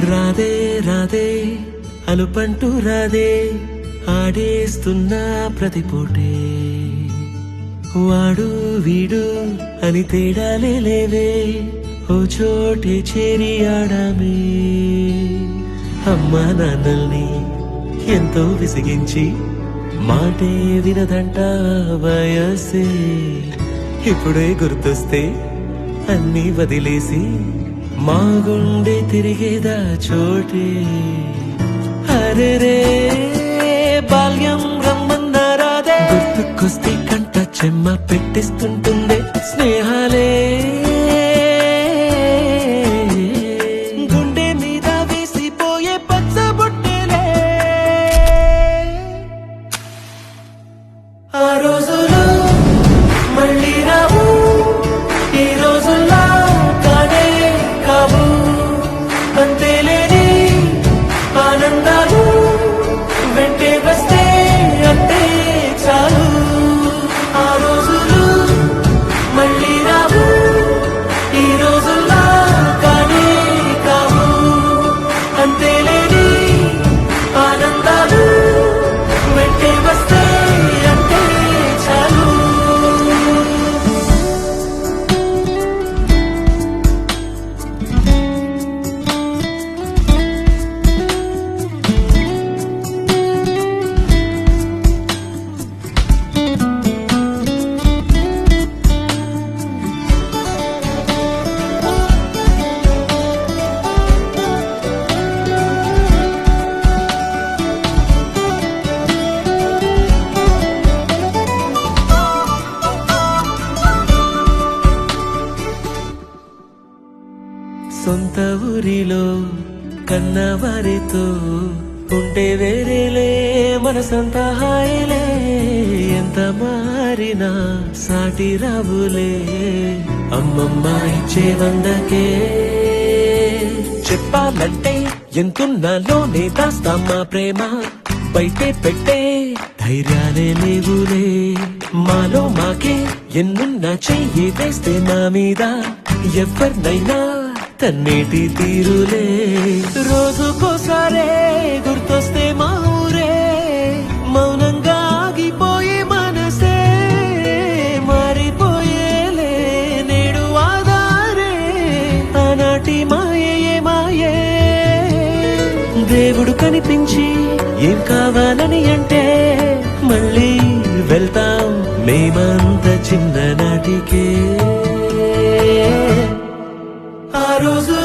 రాదే రాదే అలుపంటూ రాదే ఆడేస్తున్నా ప్రతి పూటే వాడు వీడు అని తేడాలే లేవే ఓ చోటే చేరి ఆడామే అమ్మా నాన్నల్ని ఎంతో విసిగించి మాటే వినదంట వయసే ఇప్పుడే గుర్తొస్తే అన్నీ వదిలేసి మా గుండె తిరిగేదా చోటే అరే రే బాల్యం రమ్మన్నారాదే గుర్తుకొస్తే కంట చెమ్మ పెట్టిస్తుంటుందే స్నేహాలే గుండె మీద వేసిపోయే పచ్చబొట్టెలే ఆ రోజులు మళ్ళీ రావు ఈ రోజుల్లో కానే కావు అంతేలేని ఆనందాలు వెంటే వస్తే అంటే చాలు ఆ రోజులు మళ్ళీ రావు ఈ రోజుల్లో కానే కావు అంతేలేని ఆనందాలు వెంటే వస్తే అంటే చాలు సొంత ఊరిలో కన్నవారితో ఉంటే వేరేలే మనసంతా హాయిలే ఎంత మారినా సాటి రావులే అమ్మమ్మ ఇచ్చే వందకే చెప్పాలంటే ఎంతున్నాలోనే దాస్తామా ప్రేమ బయటే పెట్టే ధైర్యాలే లేవులే మాలో మాకే ఎన్నున్నా చెయ్యి వేస్తే నా మీద ఎవరినైనా తన్నేటి తీరులే రోజుకోసారే గుర్తొస్తే మా ఊరే మౌనంగా ఆగిపోయే మనసే మారిపోయేలే నేడు ఆధారే ఆనాటి మాయే మాయే దేవుడు కనిపించి ఏం కావాలని అంటే మళ్ళీ వెళ్తాం మేమంత చిన్ననాటికే ఆ రోజు